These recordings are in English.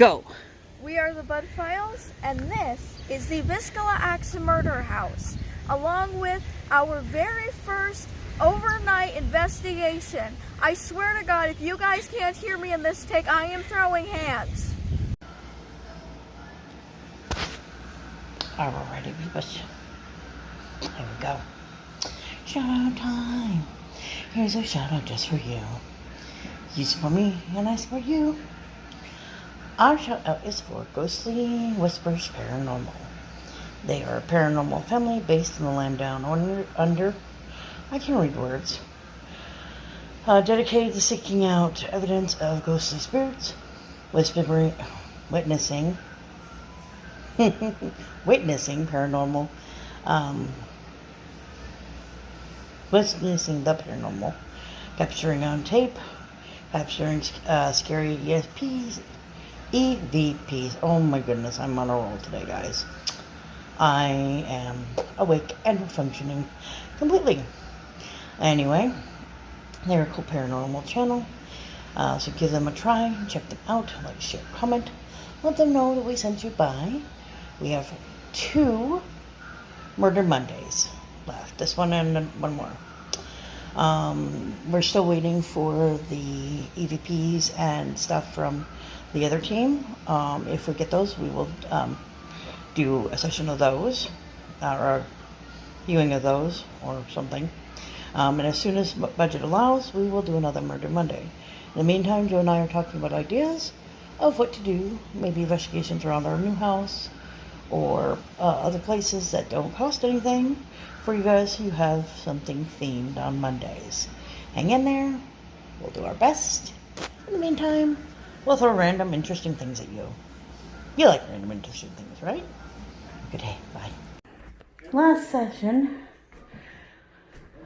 Go. We are the Bud Files, and this is the Viscala Axe Murder House, along with our very first overnight investigation. I swear to God, if you guys can't hear me in this take, I am throwing hands. Are we ready, Beavis? Here we go. Shout out time. Here's a shout out just for you. You's for me, and I's for you. Our shout out is for Ghostly Whispers Paranormal. They are a paranormal family based in the land down under. I can read words. Dedicated to seeking out evidence of ghostly spirits, witnessing paranormal, witnessing the paranormal, capturing on tape, capturing scary EVPs. Oh my goodness, I'm on a roll today, guys. I am awake and functioning completely. Anyway, they're a cool paranormal channel, so give them a try, check them out, like, share, comment, let them know that we sent you by. We have 2 Murder Mondays left, this one and one more. We're still waiting for the EVPs and stuff from the other team. If we get those, we will do a session of those, or a viewing of those, or something. And as soon as budget allows, we will do another Murder Monday. In the meantime, Joe and I are talking about ideas of what to do, maybe investigations around our new house, or other places that don't cost anything for you guys who have something themed on Mondays. Hang in there. We'll do our best. In the meantime, we'll throw random interesting things at you. You like random interesting things, right? Good day. Bye. Last session.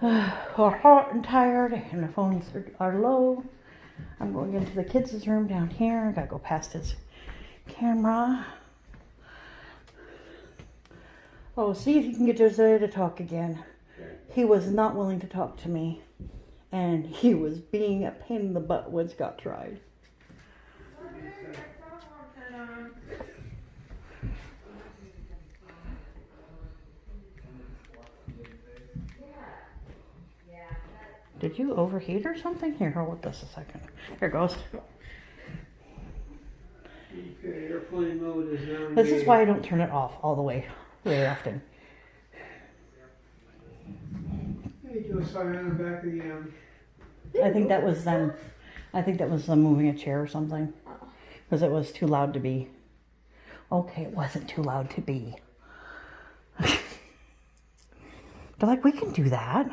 We're hot and tired and the phones are low. I'm going into the kids' room down here. Gotta go past his camera. Oh, see if you can get Josiah to talk again. He was not willing to talk to me. And he was being a pain in the butt when Scott tried. Did you overheat or something? Here, hold this a second. Here goes. Okay, airplane mode is now. This is why I don't turn it off all the way very often. Hey, Josiah, on the back of the I think that was them. I think that was them moving a chair or something. Because it was too loud to be. Okay, it wasn't too loud to be. They're like, we can do that.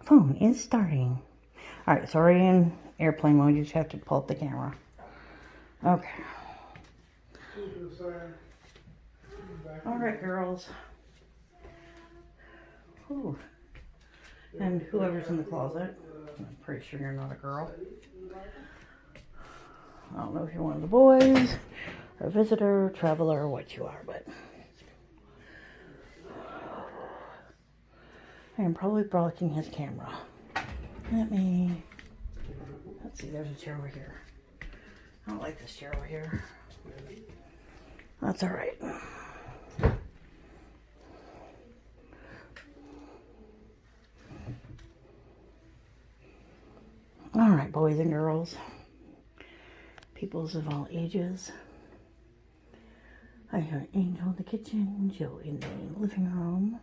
Phone is starting. Alright, sorry, in airplane mode, you just have to pull up the camera. Okay. Alright, girls. Ooh. And whoever's in the closet, I'm pretty sure you're not a girl. I don't know if you're one of the boys, or a visitor, traveler, or what you are, but I am probably blocking his camera. Let's see, there's a chair over here. I don't like this chair over here. That's alright. Alright, boys and girls. Peoples of all ages. I heard Angel in the kitchen, Joe in the living room.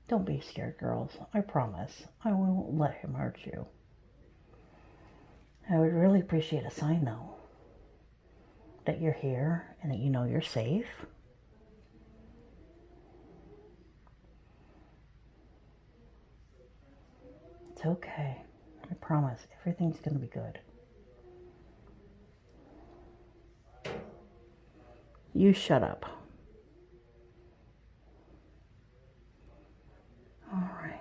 Don't be scared, girls. I promise. I won't let him hurt you. I would really appreciate a sign, though. That you're here and that you know you're safe. It's okay. I promise. Everything's going to be good. You shut up. Alright.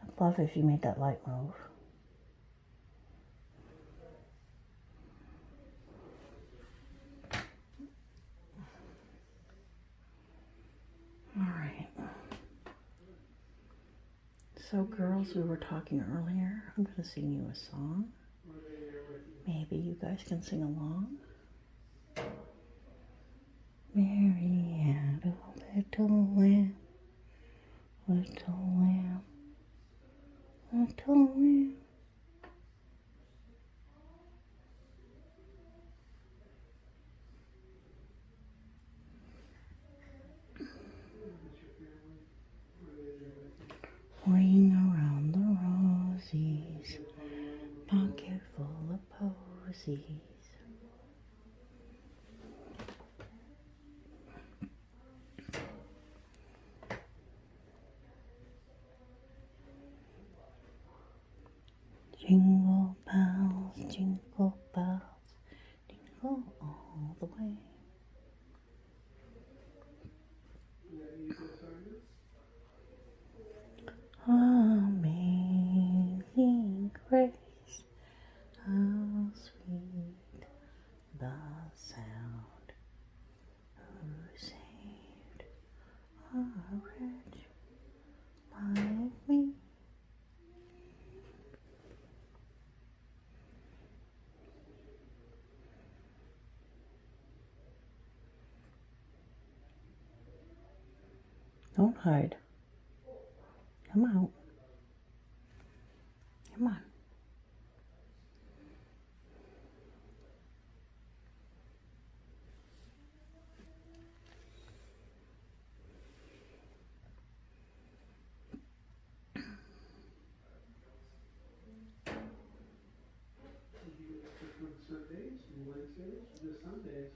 I'd love if you made that light move. So girls, we were talking earlier. I'm going to sing you a song. Maybe you guys can sing along. Mary had a little lamb, little lamb, little lamb. Ring around the rosies, pocket full of posies. Jingle bells, jingle all the way. Amazing grace, how sweet the sound who saved a wretch like me. Don't hide. Come out. Come on. Sundays and Wednesdays, just Sundays.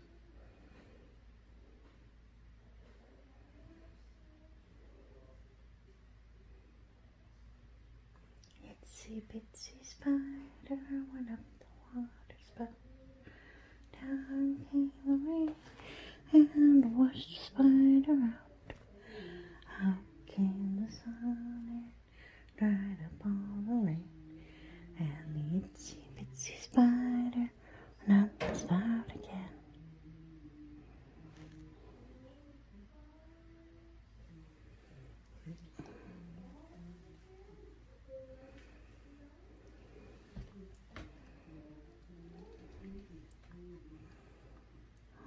Itsy bitsy spider went up the water spout. Down came the rain and washed the spider out. Out came the sun and dried up all the rain. And the itsy bitsy spider went up the spout again.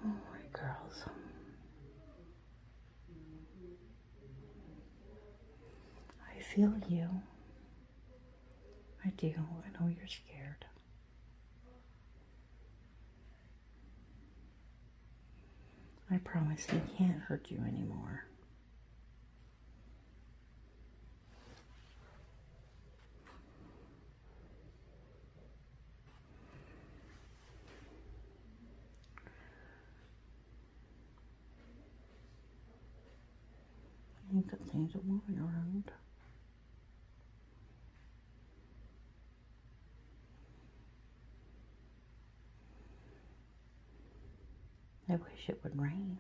Alright, girls. I feel you. I do. I know you're scared. I promise he can't hurt you anymore. You could things are moving around. I wish it would rain.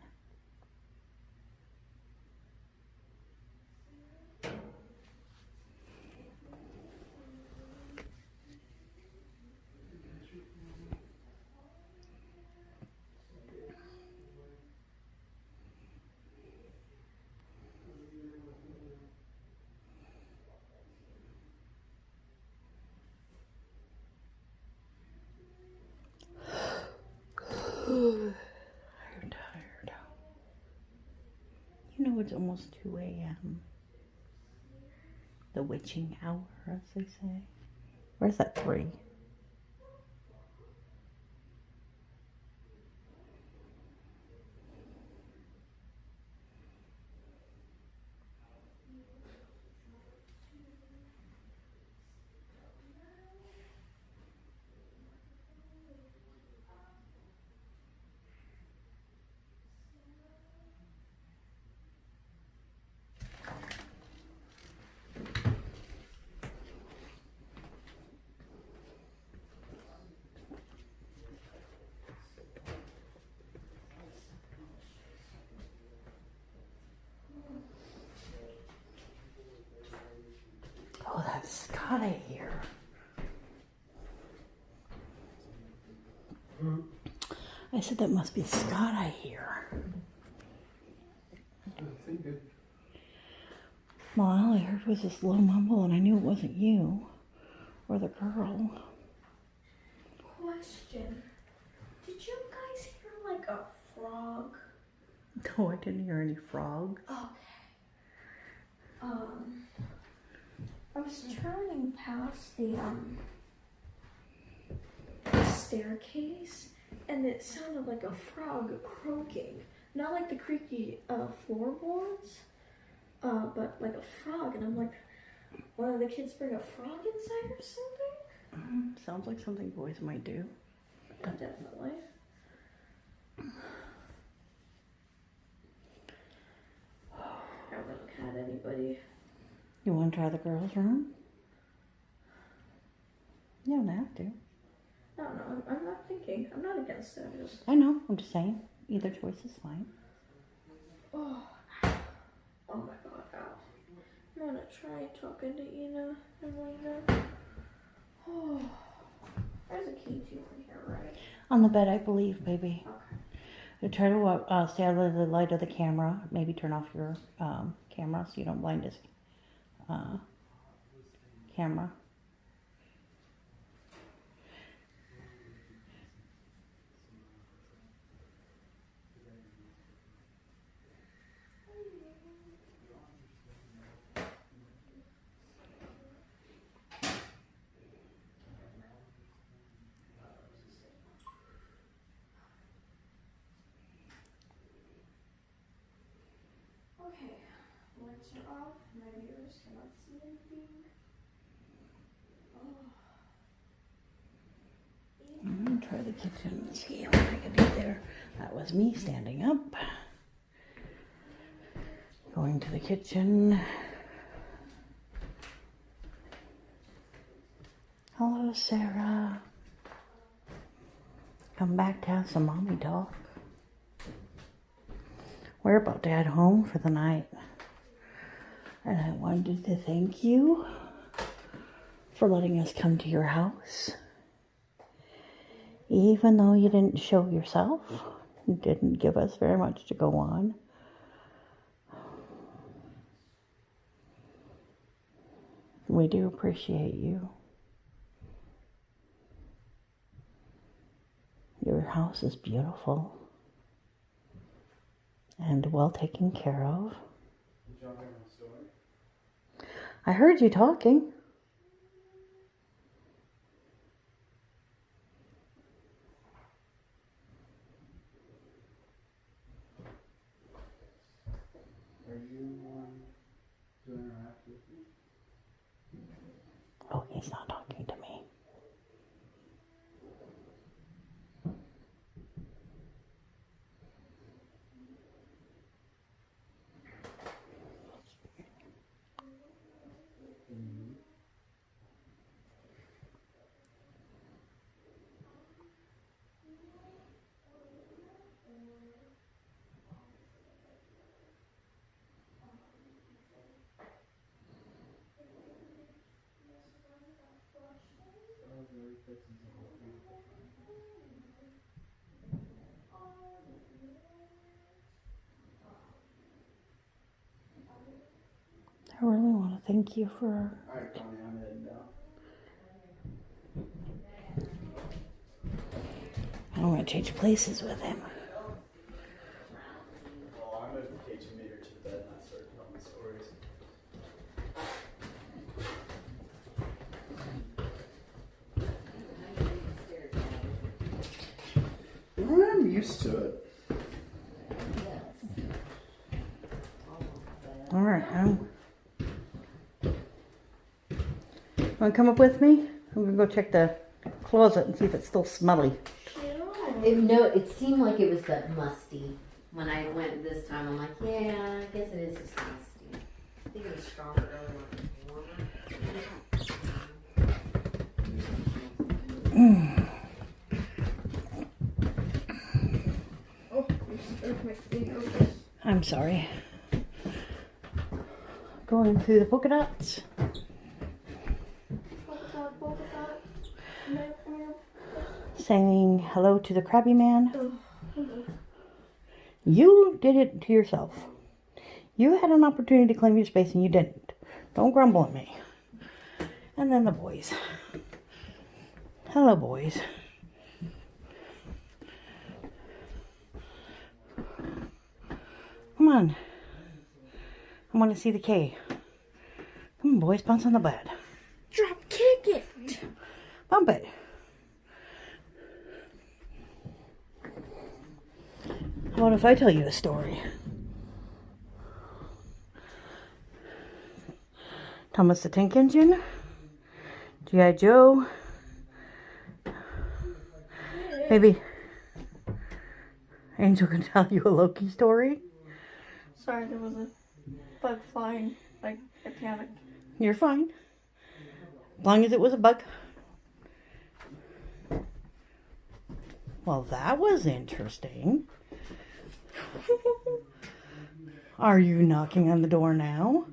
I'm tired. You know it's almost 2 a.m. The witching hour, as they say. Where's that 3? Oh, that's Scott I hear. I said that must be Scott I hear. I think it. Well, all I heard was this low mumble, and I knew it wasn't you or the girl. Question. Did you guys hear like a frog? No, I didn't hear any frog. Okay. I was turning past the staircase, and it sounded like a frog croaking. Not like the creaky floorboards, but like a frog. And I'm like, one of the kids bring a frog inside or something? Sounds like something boys might do. Yeah, definitely. I haven't had anybody. You want to try the girls' room? You don't have to. I don't know. I'm not thinking. I'm not against it. I'm just. I know. I'm just saying. Either choice is fine. Oh my god, ow. I'm gonna try talking to Ina and Lena. Oh, there's a key to in here, right? On the bed, I believe, baby. Okay. Try to stay out of the light of the camera. Maybe turn off your camera so you don't blind his camera. Okay, lights are off. My viewers cannot see anything. Oh. I'm going to try the kitchen and see what I can do there. That was me standing up. Going to the kitchen. Hello, Sarah. Come back to have some mommy talk. We're about to head home for the night. And I wanted to thank you for letting us come to your house. Even though you didn't show yourself, you didn't give us very much to go on. We do appreciate you. Your house is beautiful and well taken care of. I heard you talking. Are you to interact with me? Oh, he's not talking to me. I really want to thank you for... Alright, Connie, I'm heading down. I don't want to change places with him. Well, I'm moving KG meter to the bed and I started telling stories. I'm used to it. All right, want to come up with me? I'm going to go check the closet and see if it's still smelly. No, it seemed like it was that musty. When I went this time, I'm like, yeah, I guess it is just musty. I think it was stronger earlier. Oh, you stuck my feet open. I'm sorry. Going through the polka dots. Polka dot. Meow. Saying hello to the Krabby Man. Oh, hello. You did it to yourself. You had an opportunity to claim your space and you didn't. Don't grumble at me. And then the boys. Hello, boys. Come on. I want to see the K. Come on, boys. Bounce on the bed. Drop kick it. Bump it. How about if I tell you a story? Thomas the Tank Engine, G.I. Joe, maybe Angel can tell you a Loki story. Sorry, there was a bug flying. Like, I panicked. You're fine. As long as it was a bug. Well, that was interesting. Are you knocking on the door now?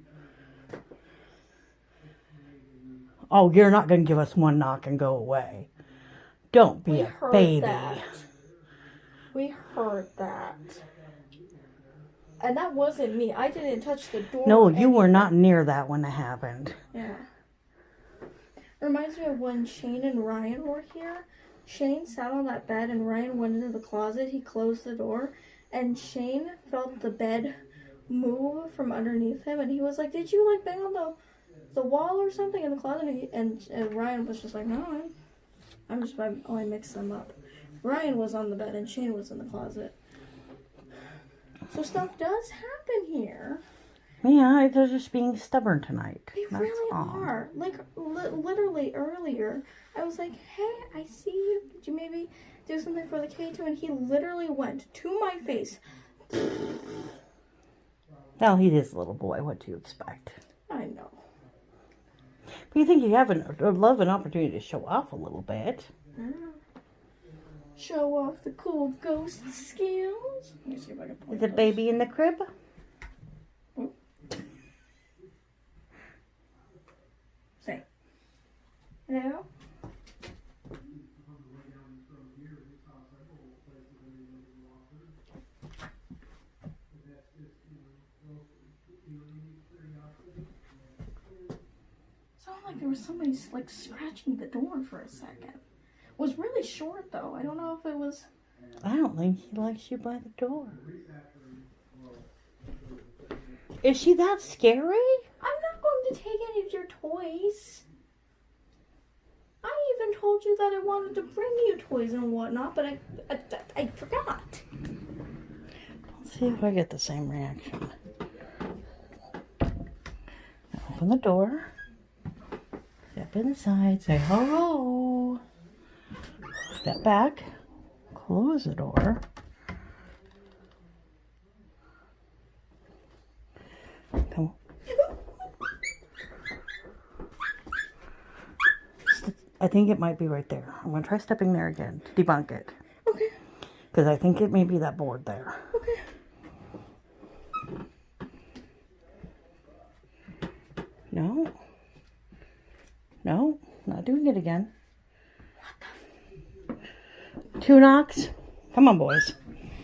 Oh, you're not going to give us one knock and go away. Don't be a baby. We heard that. And that wasn't me. I didn't touch the door. No, you were not near that when it happened. Yeah. Reminds me of when Shane and Ryan were here. Shane sat on that bed and Ryan went into the closet. He closed the door and Shane felt the bed move from underneath him and he was like, "Did you like bang on the wall or something in the closet?" And Ryan was just like, "No, I mixed them up." Ryan was on the bed and Shane was in the closet. So stuff does happen here. Yeah, they're just being stubborn tonight. They really are. Like, literally earlier, I was like, "Hey, I see you. Did you maybe do something for the K2?" And he literally went to my face. Well, he is a little boy. What do you expect? I know. But you think you have love an opportunity to show off a little bit. Show off the cool ghost skills. Let me see if I can point Is the baby in the crib? Say. Hello? Sounded like there was somebody like scratching the door for a second. It was really short though. I don't know if it was. I don't think he likes you by the door. Is she that scary? I'm not going to take any of your toys. I even told you that I wanted to bring you toys and whatnot, but I forgot. Let's see if I get the same reaction. Open the door. Step inside. Say hello. Step back. Close the door. Come on. I think it might be right there. I'm going to try stepping there again to debunk it. Okay. Because I think it may be that board there. Okay. No. No. Not doing it again. Two knocks. Come on, boys.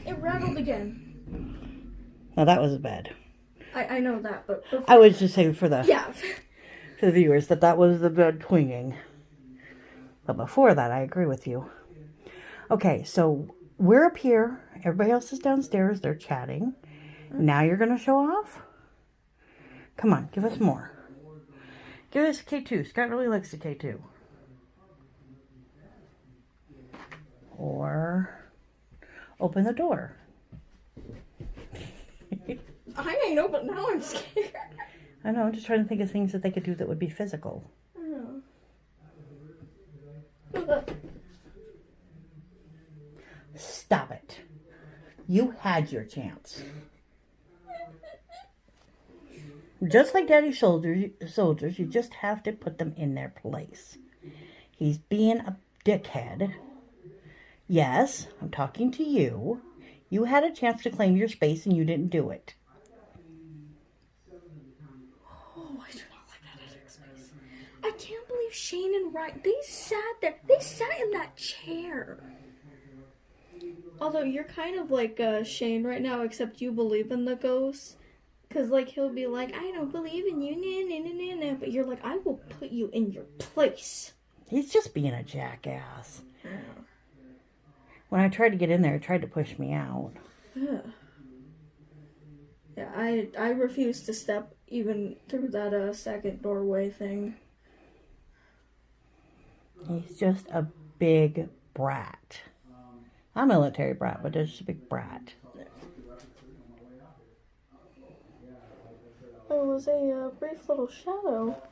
It rattled again. Now that was bad. I know that, but before, I would just say for the yeah. for the viewers that was the bed twinging. But before that, I agree with you. Okay, so we're up here. Everybody else is downstairs. They're chatting. Now you're going to show off? Come on, give us more. Give us a K2. Scott really likes the K2. Or open the door. I ain't open. Now I'm scared. I know, I'm just trying to think of things that they could do that would be physical. Stop it. You had your chance. Just like Daddy's soldiers, you just have to put them in their place. He's being a dickhead. Yes, I'm talking to you. You had a chance to claim your space and you didn't do it. Oh, I do not like that attic space. I can't believe Shane and Ryan, they sat there. They sat in that chair. Although you're kind of like Shane right now, except you believe in the ghosts. Cause like he'll be like, I don't believe in you, but you're like, I will put you in your place. He's just being a jackass. When I tried to get in there, he tried to push me out. Yeah, I refuse to step even through that second doorway thing. He's just a big brat. I'm a military brat, but just a big brat. There was a brief little shadow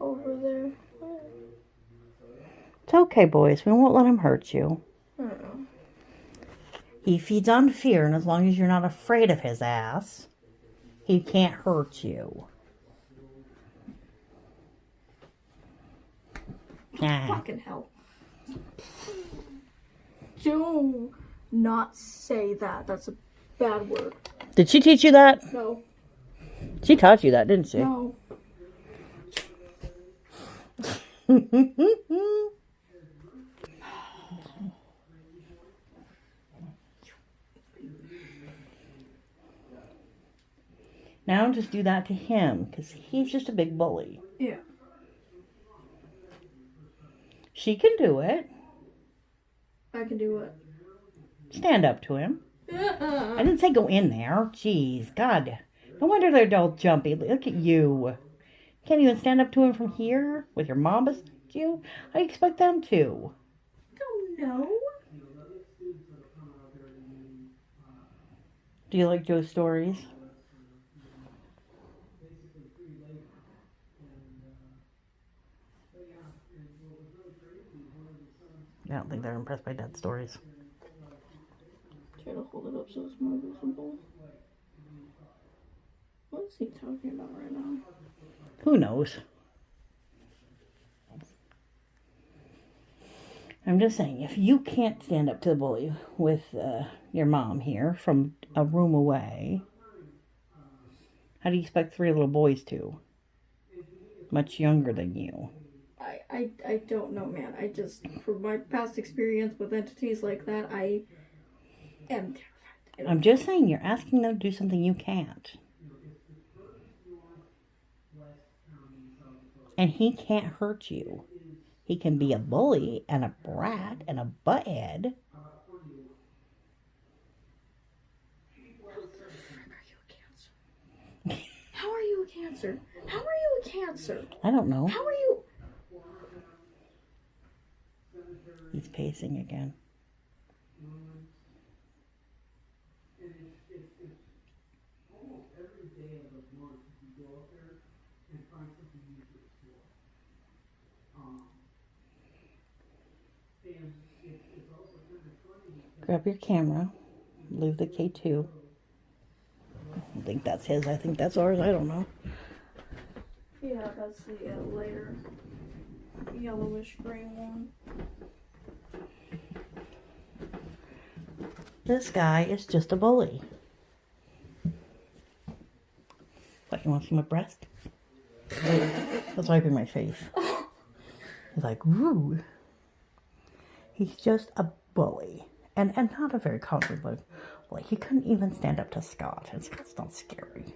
over there. It's okay, boys. We won't let him hurt you. Oh. He feeds on fear, and as long as you're not afraid of his ass, he can't hurt you. Fucking hell. Do not say that. That's a bad word. Did she teach you that? No. She taught you that, didn't she? No. Now just do that to him, because he's just a big bully. Yeah. She can do it. I can do it. Stand up to him. I didn't say go in there. Jeez, God. No wonder they're all jumpy. Look at you. Can't even stand up to him from here with your mom beside you? I expect them to. Don't know. Do you like Joe's stories? I don't think they're impressed by Dad's stories. Try to hold it up so it's more visible. What is he talking about right now? Who knows? I'm just saying, if you can't stand up to the bully with your mom here from a room away, how do you expect 3 little boys to? Much younger than you. I don't know, man. I just, from my past experience with entities like that, I am terrified. I'm just saying, you're asking them to do something you can't. And he can't hurt you. He can be a bully and a brat and a butthead. How are you a Cancer? How are you a Cancer? I don't know. How are you? He's pacing again. Grab your camera. Leave the K2. I think that's his. I think that's ours. I don't know. Yeah, that's the later yellowish green one. This guy is just a bully. What, you want to see my breast? That's wiping my face. He's like, woo. He's just a bully. And not a very confident bully. Like, he couldn't even stand up to Scott. And Scott's not scary.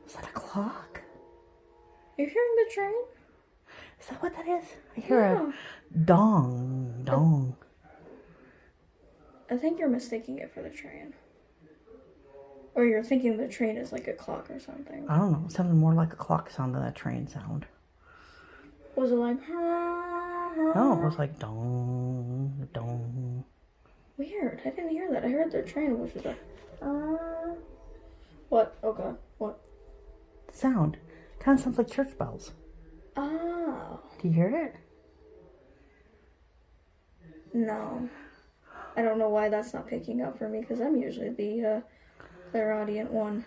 Is that a clock? You're hearing the train? Is that what that is? I hear a dong, dong. I think you're mistaking it for the train. Or you're thinking the train is like a clock or something. I don't know. It sounded more like a clock sound than a train sound. Was it like... No, it was like dong, dong. Weird. I didn't hear that. I heard the train, which was like... What? Oh god. What? Sound. Kind of sounds like church bells. Oh. Do you hear it? No. I don't know why that's not picking up for me, because I'm usually the clairaudient one.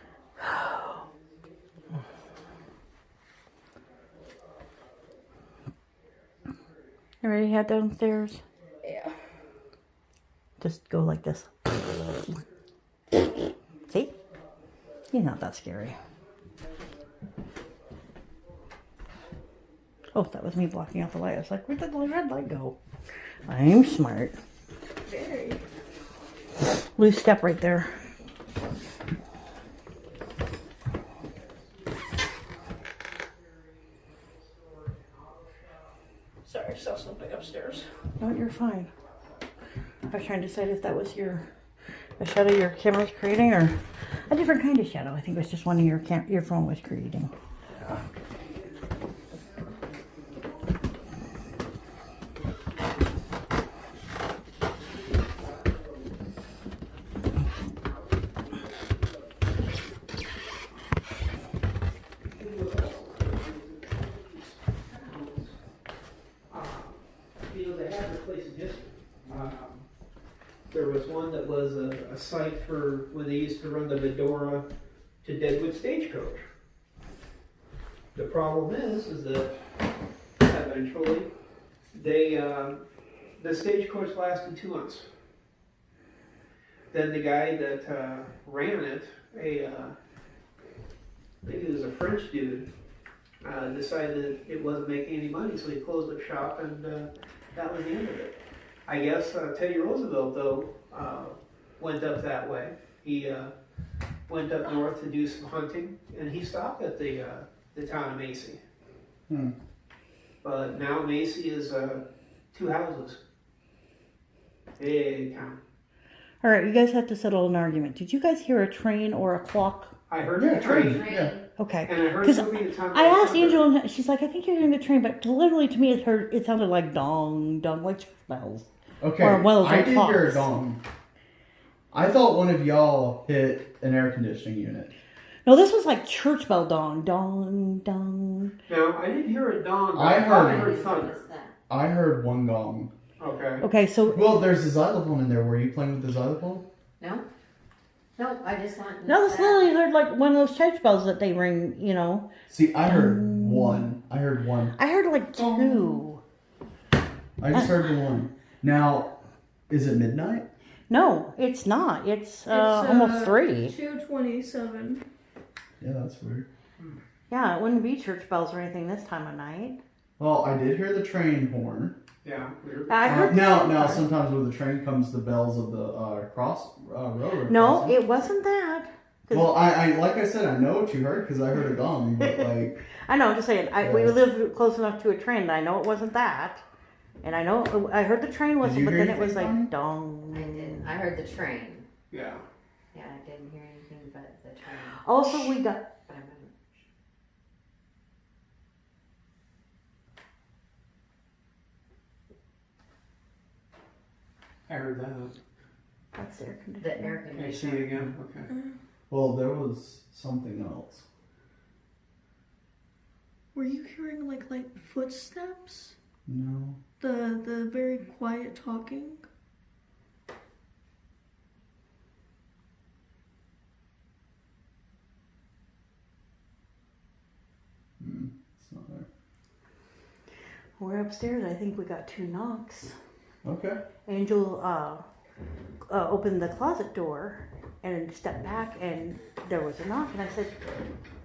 You ready to head downstairs? Yeah. Just go like this. See? He's not that scary. Oh, that was me blocking out the light. I was like, where did the red light go? I'm smart. Very. Loose step right there. Sorry, I saw something upstairs. No, you're fine. I was trying to decide if that was a shadow your camera was creating or a different kind of shadow. I think it was just one of your phone was creating. They have their place in history. There was one that was a site for when they used to run the Medora to Deadwood Stagecoach. The problem is that eventually the stagecoach lasted 2 months. Then the guy that ran it, maybe he was a French dude, decided it wasn't making any money, so he closed up shop, and that was the end of it. I guess Teddy Roosevelt, though, went up that way. He went up north to do some hunting, and he stopped at the town of Macy. But now Macy is 2 houses. Big town. All right, you guys have to settle an argument. Did you guys hear a train or a clock? I heard the train. Train. Okay. And I heard Because something at time I asked Angel, and she's like, I think you're hearing the train, but literally to me it sounded like dong, dong, like church bells. Okay, Or one of those I old did hear a clocks. gong. I thought one of y'all hit an air conditioning unit. No, this was like church bell dong, dong, dong. No, I didn't hear a dawn. But I I thought I heard- heard thunder. What's that? I heard one gong. Okay. Okay, so Well, there's a xylophone in there. Were you playing with the xylophone? No? No, I just want. no, this literally heard like one of those church bells that they ring, you know. See, I heard one. I heard one. I heard like 2. I just heard the one. Now, is it midnight? No, it's not. It's almost 3. 2:27. Yeah, that's weird. Yeah, it wouldn't be church bells or anything this time of night. Well, I did hear the train horn. Yeah. Weird. I heard Now, sometimes when the train comes, the bells of the railroad. No, crossing. it wasn't that. 'Cause Well, I like I said, I know what you heard because I heard a gong, but like, I know, I'm just saying. We Yeah. live close enough to a train that I know it wasn't that. And I know I heard the train whistle, you but hear then it was anything, like dong. I didn't. I heard the train. Yeah. Yeah, I didn't hear anything but the train. Also, we got But I'm I heard that. that's air the conditioning. air Can I see it conditioner. again? Okay. well, there was something else. Were you hearing like footsteps? No. The very quiet talking? It's not there. We're upstairs. I think we got 2 knocks. Okay. Angel opened the closet door and stepped back, and there was a knock. And I said,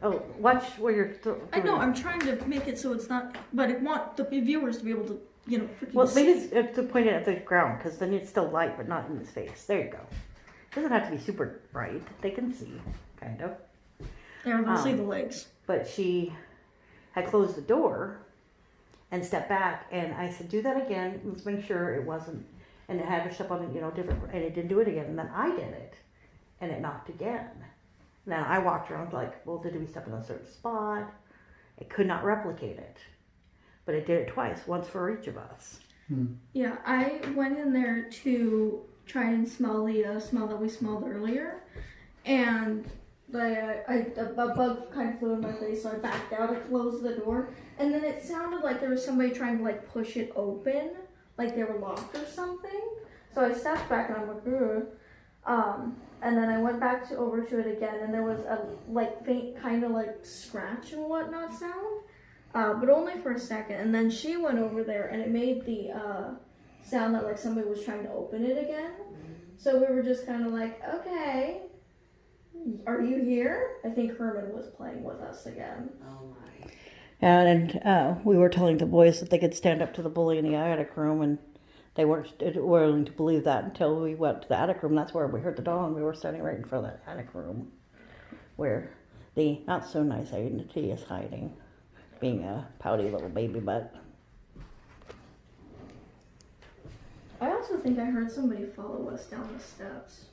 "Oh, watch where you're." I know, I'm trying to make it so it's not, but I want the viewers to be able to, freaking Well, maybe see. it's to point it at the ground, because then it's still light, but not in his face. There you go. Doesn't have to be super bright. They can see, kind of. There, they'll see the legs. But she had closed the door and stepped back, and I said, "Do that again. Let's make sure it wasn't." And it had her step on it, different, and it didn't do it again. And then I did it, and it knocked again. And then I walked around like, "Well, did we step in a certain spot?" It could not replicate it, but it did it twice, once for each of us. Yeah, I went in there to try and smell the smell that we smelled earlier, and a bug kind of flew in my face, so I backed out. I closed the door, and then it sounded like there was somebody trying to push it open, like they were locked or something. So I stepped back and I'm like, ugh. And then I went back over to it again, and there was a faint kind of scratch and whatnot sound, but only for a second. And then she went over there, and it made the sound that somebody was trying to open it again. So we were just kind of like, okay, are you here? I think Herman was playing with us again. Oh my. And we were telling the boys that they could stand up to the bully in the attic room, and they weren't willing to believe that until we went to the attic room. That's where we heard the dog. We were standing right in front of that attic room where the not so nice entity is hiding, being a pouty little baby butt. I also think I heard somebody follow us down the steps.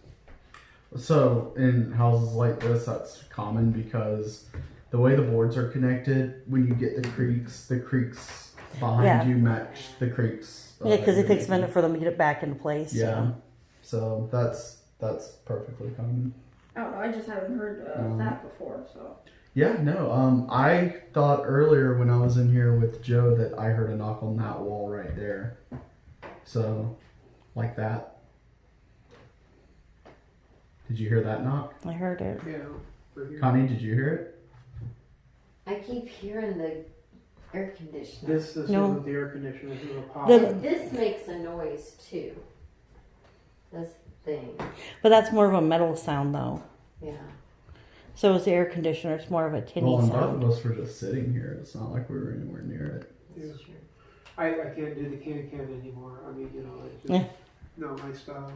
So in houses like this, that's common because the way the boards are connected, when you get the creaks behind Yeah. you match the creaks. Yeah, because it you're takes a making. minute for them to get it back into place. Yeah. So that's perfectly common. I don't know, I just haven't heard that before, so. Yeah, no. I thought earlier when I was in here with Joe that I heard a knock on that wall right there. So, like that. Did you hear that knock? I heard it. Yeah. We're here. Connie, did you hear it? I keep hearing the air conditioner. This No. wasn't the air conditioner. This was a pop. This makes a noise too. This thing. But that's more of a metal sound, though. Yeah. So is the air conditioner. It's more of a tinny Well, and both sound. of us were just sitting here. It's not like we were anywhere near it. Yeah. I can't do the can anymore. I mean, you know, it's just Yeah. not my style.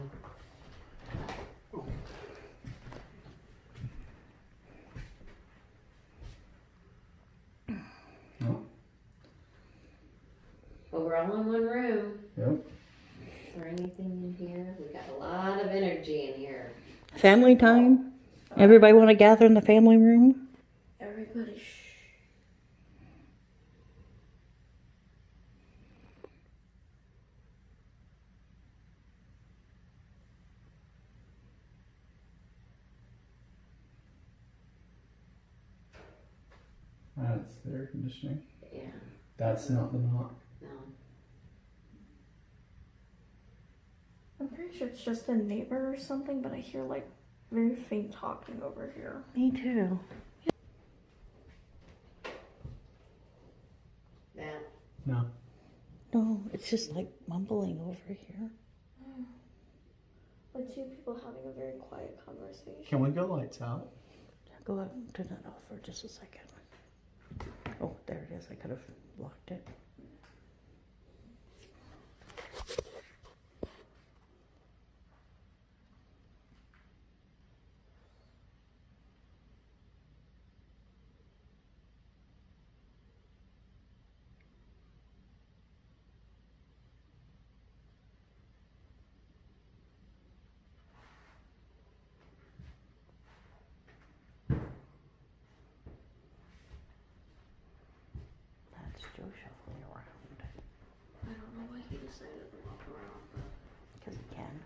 Oh. But we're all in one room. Yep. Is there anything in here? We got a lot of energy in here. Family time. Everybody want to gather in the family room? Everybody shh. That's the air conditioning. Yeah. That's not the knock. No. I'm pretty sure it's just a neighbor or something, but I hear like very faint talking over here. Me too. That. No. No, it's just like mumbling over here. Like two people having a very quiet conversation. Can we go lights out? Go ahead and turn that off for just a second. Oh, there it is. I could have blocked it. That's Joe shuffling around I don't know why he decided to walk around, but because he can.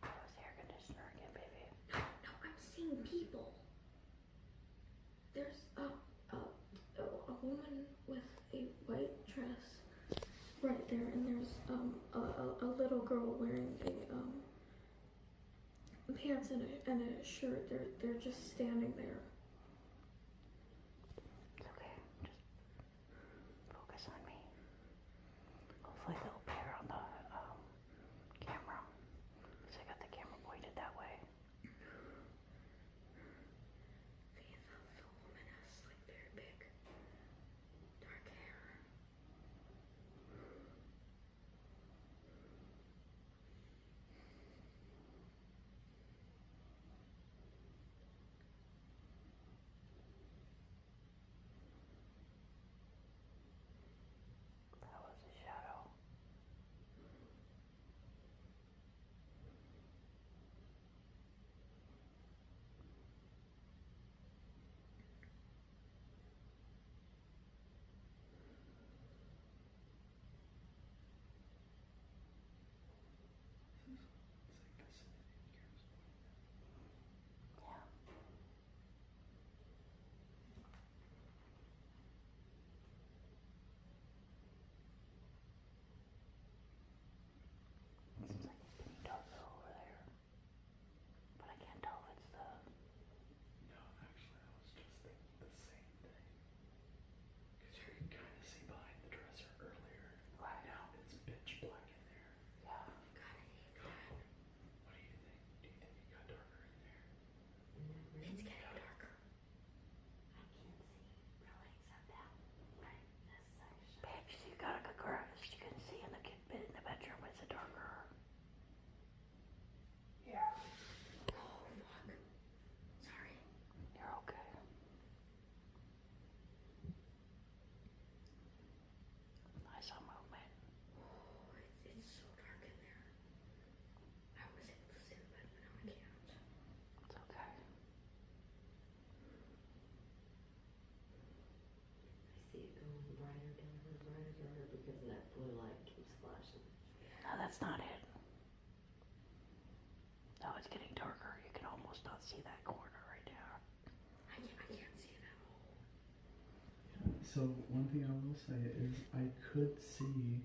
That was the air conditioner again, baby. no, I'm seeing people. There's a woman with a white dress right there, and there's a little girl wearing a pants and a shirt. They're just standing there. It's okay. Just focus on me. Hopefully they'll appear on the camera. Because I got the camera pointed that way. The woman has like very big dark hair. see that corner right there. I can't see it at all. So one thing I will say is I could see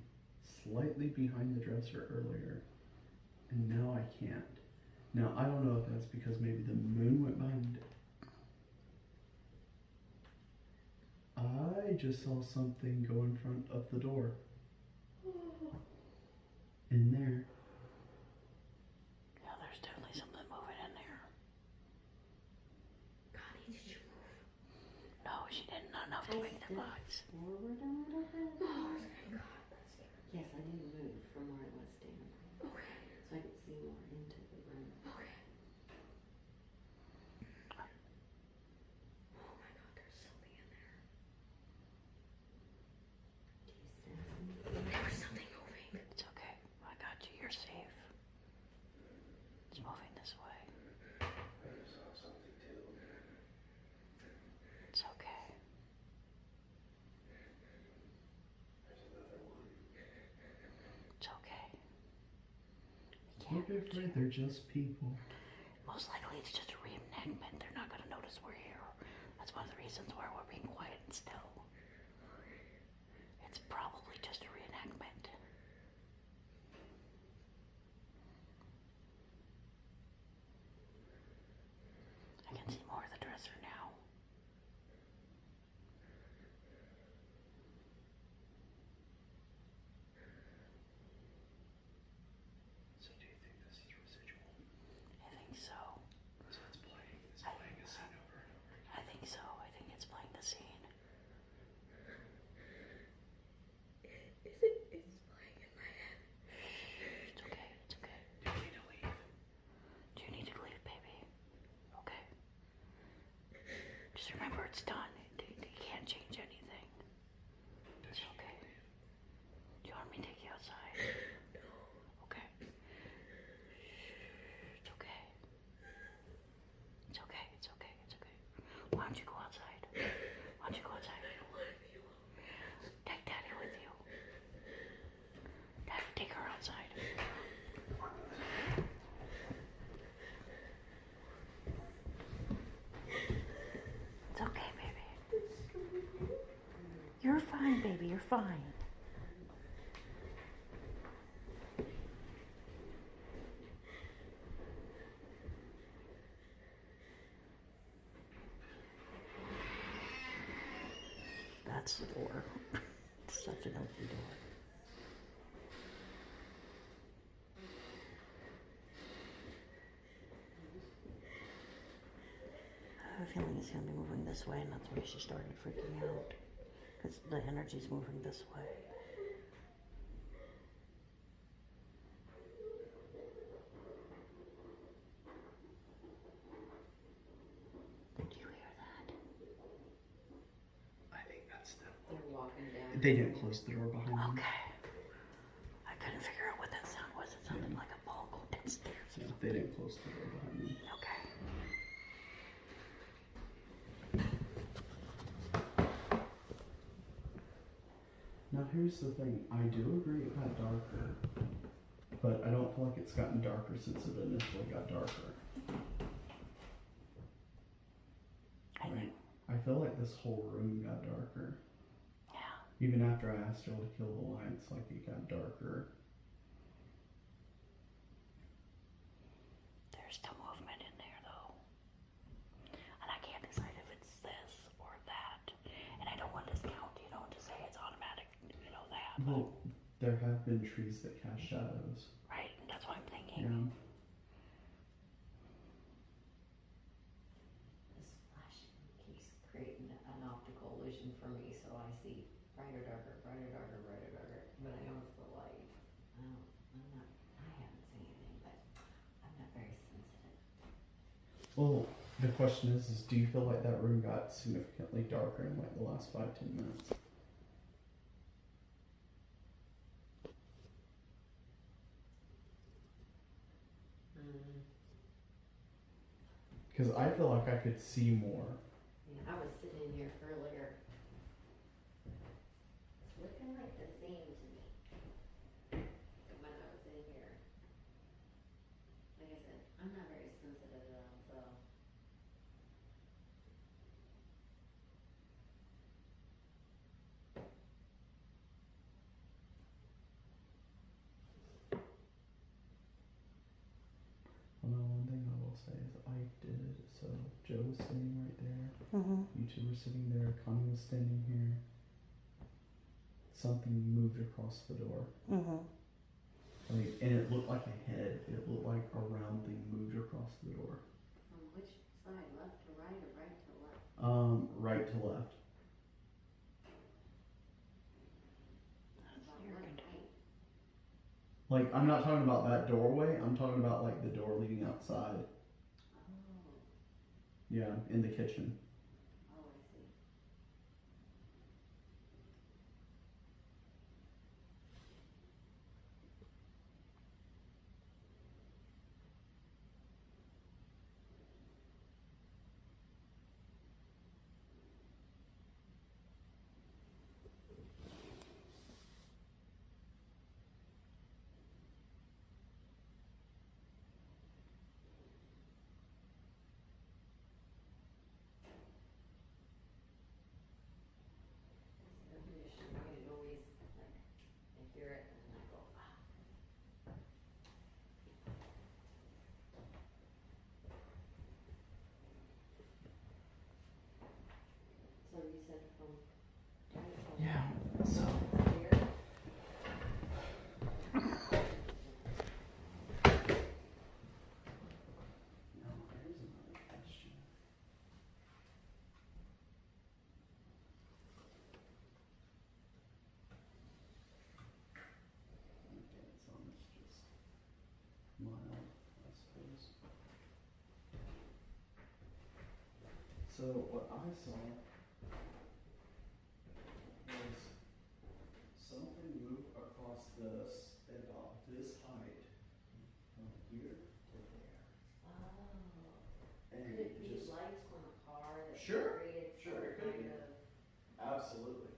slightly behind the dresser earlier, and now I can't. Now I don't know if that's because maybe the moon went behind it. I just saw something go in front of the door. In there. Yeah, there's definitely something moving in there. Connie, did you move? No, she didn't. Not enough to make the box. Forward a little bit. Oh my God, that's scary. Yes, I didn't move from where I was standing. Okay. So I could see more into the room. Okay. Oh my God, there's something in there. Do you sense anything? There was something moving. It's okay. I got you. You're safe. It's moving this way. I just saw something too. It's okay. There's another one. It's okay. Don't be afraid, they're just people. Most likely it's just a reenactment. They're not going to notice we're here. That's one of the reasons why we're being quiet and still. It's probably just a reenactment. I can see more of the dresser now. So do you think this is residual? I think so. So it's playing a scene over and over again. I think so. I think it's playing the scene. It's playing in my head. It's okay. It's okay. Do you need to leave? Do you need to leave, baby? Okay. Just remember it's done. You can't change anything. It's okay. Do you want me to take you outside? No. Okay. It's okay. It's okay. It's okay. It's okay. Why don't you go outside? Why don't you go outside? I don't want to be alone. Take Daddy with you. Daddy, take her outside. It's okay, baby. You're fine, baby. You're fine. That's the door. It's such an open door. I have a feeling it's going to be moving this way, and that's why she started freaking out. Because the energy's moving this way. Did you hear that? I think that's them. They're walking down. They didn't close the door behind them. Okay. I couldn't figure out what that sound was. It sounded like a ball going downstairs. Yeah, they didn't close the door behind them. Okay. Now here's the thing, I do agree it got darker, but I don't feel like it's gotten darker since it initially got darker. I know. Right? I feel like this whole room got darker. Yeah. Even after I asked y'all to kill the lights, like it got darker. There's still movement in there, though. And I can't decide if it's this or that. And I don't want to discount, to say it's automatic, that. But, Well, there have been trees that cast shadows. right? That's what I'm thinking. Yeah. This flashing keeps creating an optical illusion for me, so I see brighter, darker, brighter, darker, brighter, darker. But I know it's the light. I haven't seen anything, but I'm not very sensitive. Well, the question is do you feel like that room got significantly darker in like the last 5-10 minutes? Because I feel like I could see more. Yeah, I was sitting in here earlier. It's looking like the same to me when I was in here. Like I said, I'm not very sensitive though, so Joe was standing right there. Mm-hmm. You two were sitting there. Connie was standing here. Something moved across the door. Mm-hmm. Like, and it looked like a head. It looked like a round thing moved across the door. From which side, left to right or right to left? Right to left. About what height? Like, I'm not talking about that doorway. I'm talking about like the door leading outside. Oh, Yeah, in the kitchen. oh, I see. That's the condition. I always like, I hear it and I go, ah. So you said from right to Yeah. So. here? Now, here's another question. Okay, so it's just mild, I suppose. So what I saw was something move across this about this height from here to there. Oh. And Could it be just lights from a car that Sure, created sure, some it could kind be. of? Absolutely.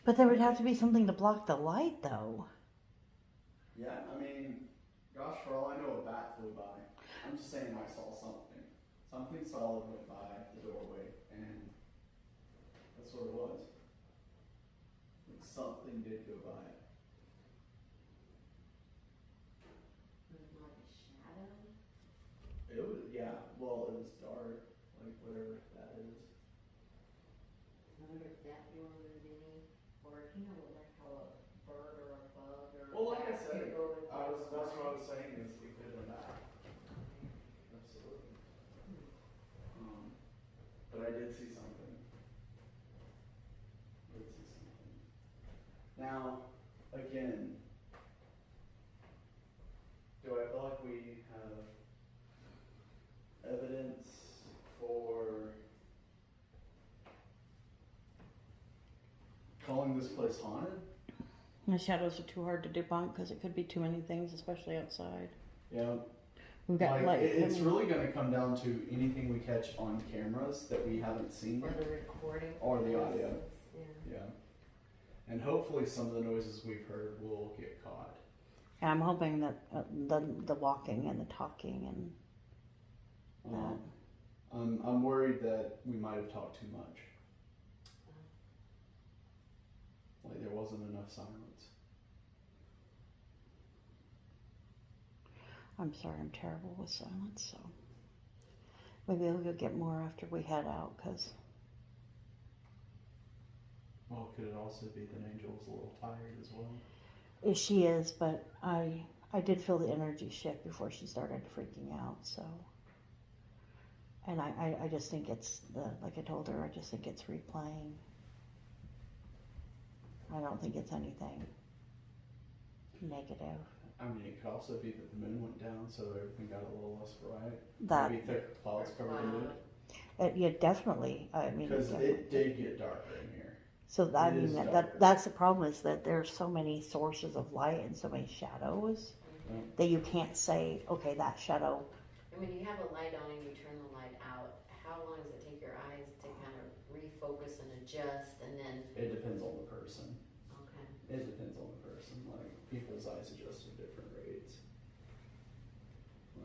But there would have to be something to block the light, though. Yeah, I mean, gosh, for all I know, a bat flew by. I'm just saying I saw something. Something solid went by the doorway, and that's what it was. Like something did go by it. Like a shadow? It was, yeah, well, it was dark, like whatever that is. I wonder if that door moved any, or you know, like how a bird or a bug or. Well, like I bat said, could go with that's what I line. was saying is it could have been that. Absolutely. But I did see something. Did see something. Now, again, do I feel like we have evidence for calling this place haunted? The shadows are too hard to debunk because it could be too many things, especially outside. Yeah. We've got light. It's really going to come down to anything we catch on cameras that we haven't seen Or yet. the recording. Or the audio. Yeah. Yeah. And hopefully some of the noises we've heard will get caught. And I'm hoping that the walking and the talking and that. I'm worried that we might have talked too much. Like there wasn't enough silence. I'm sorry, I'm terrible with silence, so maybe we'll get more after we head out, because Well, could it also be that Angel was a little tired as well? she is, but I did feel the energy shift before she started freaking out, so. And I just think it's, like I told her, I just think it's replaying. I don't think it's anything negative. I mean, it could also be that the moon went down, so everything got a little less bright. That, Maybe thick clouds covered it. yeah, definitely, I mean. Because definitely. it did get darker in here. So I It mean is that darker. that's the problem, is that there's so many sources of light and so many shadows Yeah. that you can't say, okay, that shadow. And when you have a light on and you turn the light out, how long does it take your eyes to kind of refocus and adjust and then, It depends on the person. okay. It depends on the person. Like people's eyes adjust at different rates. Like,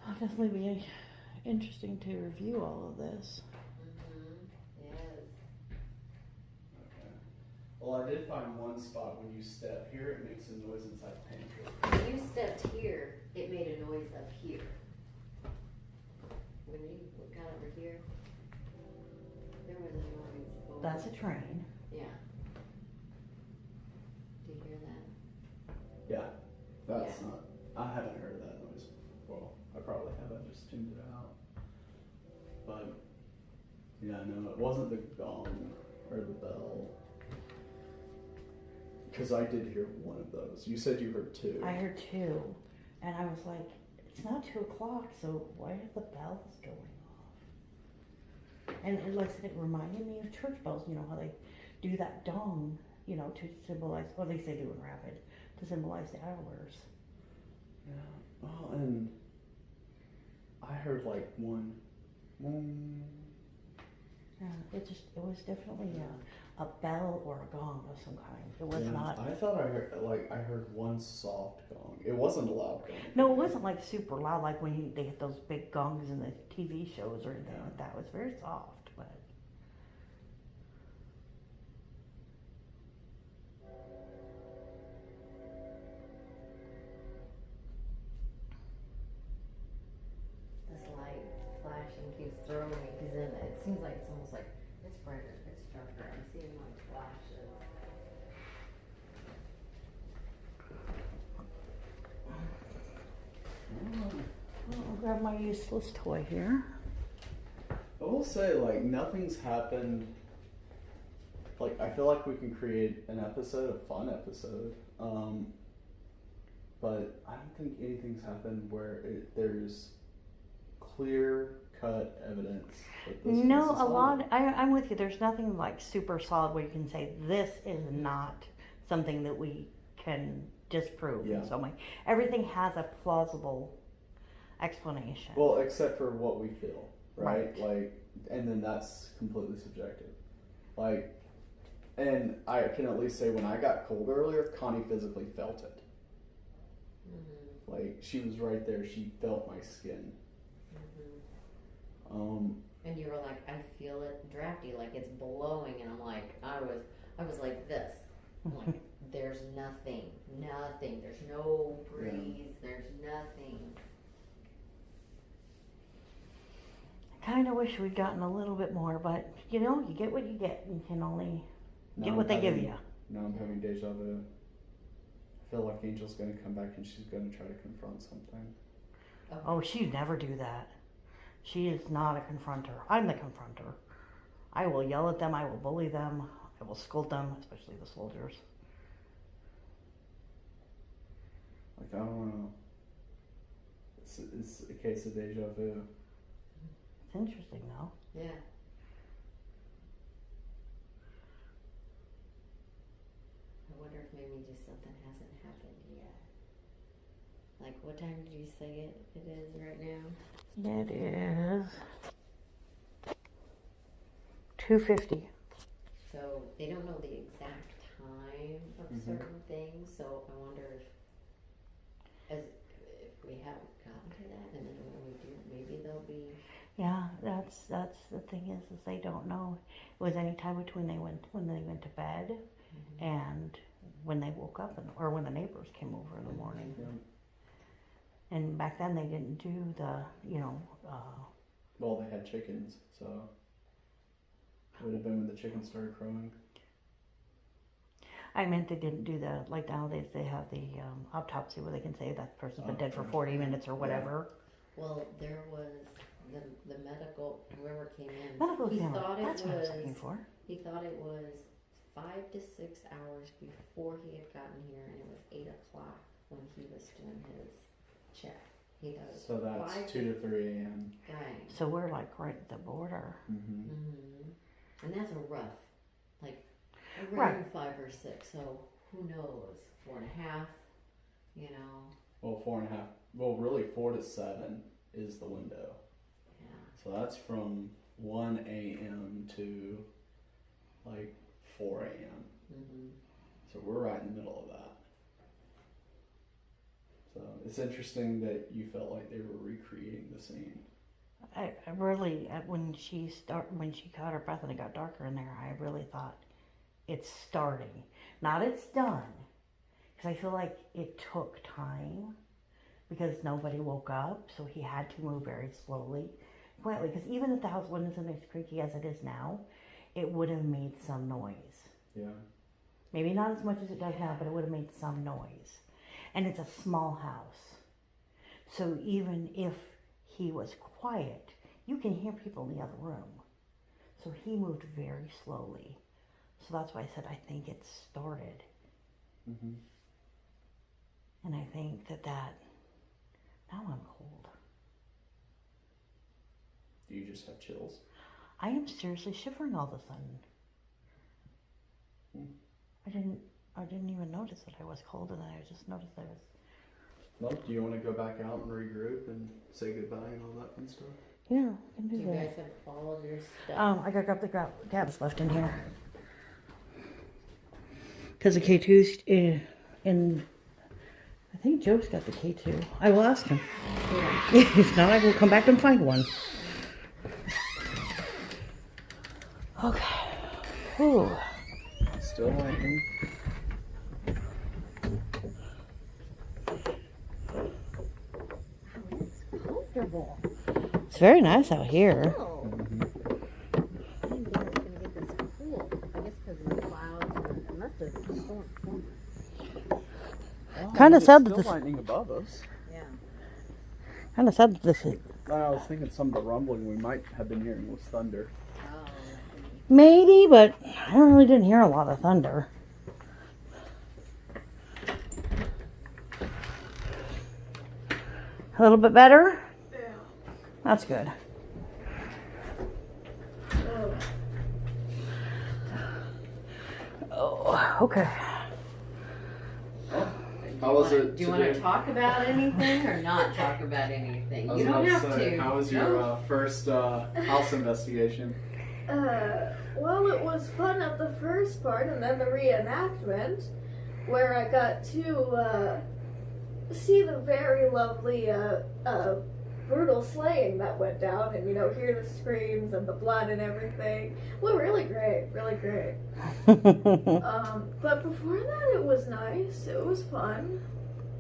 It'll definitely be interesting to review all of this. Mm-hmm, yes. okay. Well, I did find one spot when you step here, it makes a noise inside the pantry. When you stepped here, it made a noise up here. When you got over here, there was a noise. Over. That's a train. Yeah. Do you hear that? Yeah, that's not. I haven't heard that noise. Well, I probably have. I just tuned it out. But yeah, no, it wasn't the gong or the bell. Because I did hear one of those. You said you heard two. I heard two, and I was like, it's not 2 o'clock, so why are the bells going off? And like I said, it reminded me of church bells. You know how they do that dong, you know, to symbolize. Well, at least they do in Rapid, to symbolize the hours. Yeah. Well, and I heard like one. Yeah, it was definitely a bell or a gong of some kind. It was not. I thought I heard one soft gong. It wasn't a loud gong. No, it wasn't like super loud, like when they hit those big gongs in the TV shows or anything like that. It was very soft, but. This light flashing keeps throwing me because then it seems like it's almost like it's brighter, it's darker. I'm seeing like flashes. I'll grab my useless toy here. I will say, like, nothing's happened. Like, I feel like we can create an episode, a fun episode. But I don't think anything's happened where there's clear cut evidence that this No, is a lot. I'm with you. There's nothing like super solid where you can say this is not something that we can disprove in some way. Everything has a plausible explanation. Well, except for what we feel, right? Right. Like, and then that's completely subjective. Like, and I can at least say when I got cold earlier, Connie physically felt it. Mm-hmm. Like, she was right there. She felt my skin. Mm-hmm. And you were like, I feel it drafty, like it's blowing, and I'm like, I was like this. I'm like, there's nothing, there's no breeze, there's nothing. I kind of wish we'd gotten a little bit more, but you know, you get what you get. You can only get what they give you. Now I'm having deja vu. I feel like Angel's going to come back and she's going to try to confront something. Oh, she'd never do that. She is not a confronter. I'm the confronter. I will yell at them. I will bully them. I will scold them, especially the soldiers. Like, I don't know. It's a case of deja vu. It's interesting, though. Yeah. I wonder if maybe just something hasn't happened yet. Like, what time did you say it is right now? It is 2:50. So they don't know the exact time of certain things. So I wonder if we haven't gotten to that, and then when we do, maybe they'll be. Yeah, that's the thing is they don't know. It was any time between when they went to bed and when they woke up, or when the neighbors came over in the morning. Yeah. And back then they didn't do the, Well, they had chickens, so it would have been when the chickens started crowing. I meant they didn't do the, like nowadays they have the autopsy where they can say that person's been dead for 40 minutes or whatever. Well, there was the medical, whoever came in. Medical he examiner, thought that's it what I was was. looking for. He thought it was 5 to 6 hours before he had gotten here, and it was 8 o'clock when he was doing his check. He thought it was So that's 5 2 to 3 a.m. Right. So we're like right at the border. Mm-hmm. And that's a rough, like around Right. 5 or 6. So who knows? 4.5. You know. Well, 4.5. Well, really 4 to 7 is the window. Yeah. So that's from 1 a.m. to like 4 a.m. So we're right in the middle of that. So it's interesting that you felt like they were recreating the scene. I really, when she caught her breath and it got darker in there, I really thought it's starting. Not it's done. Because I feel like it took time because nobody woke up, so he had to move very slowly, quietly. Because even if the house wasn't as creaky as it is now, it would have made some noise. Yeah. Maybe not as much as it does now, but it would have made some noise. And it's a small house. So even if he was quiet, you can hear people in the other room. So he moved very slowly. So that's why I said I think it started. Mm-hmm. And I think that now I'm cold. Do you just have chills? I am seriously shivering all of a sudden. I didn't even notice that I was cold, and I just noticed I was. Well, do you want to go back out and regroup and say goodbye and all that fun stuff? Yeah, I can Do do you that. guys have all of your stuff? I gotta grab the cabs left in here. Because the K2's in. I think Joe's got the K2. I will ask him. Yeah. If not, I will come back and find one. Okay. Ooh. Still lightning. Comfortable. It's very nice out here. Oh. I didn't think it was gonna get this cool. I guess because of the clouds, unless there's a storm somewhere. Kinda It's sad that still this- lightning above us. Yeah. Kind of sad that this is. I was thinking some of the rumbling we might have been hearing was thunder. Oh. Maybe, but I really didn't hear a lot of thunder. A little bit better? Yeah. That's good. Oh, okay. How was it Do you want to today? talk about anything or not talk about anything? I was You don't about have say, to. How was your first house investigation? Well, it was fun at the first part, and then the reenactment, where I got to see the very lovely brutal slaying that went down, and hear the screams and the blood and everything. Well, really great, really great. But before that, it was nice. It was fun.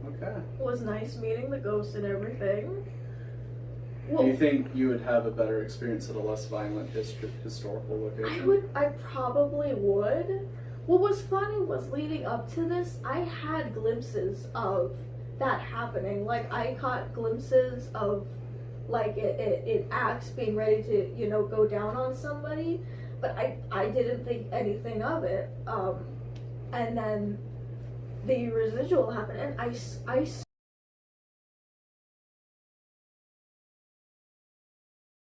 Okay. It was nice meeting the ghosts and everything. Do you think you would have a better experience at a less violent historical location? I probably would. What was funny was leading up to this, I had glimpses of that happening. Like, I caught glimpses of, like, it acts being ready to, go down on somebody, but I didn't think anything of it. And then the residual happened, and I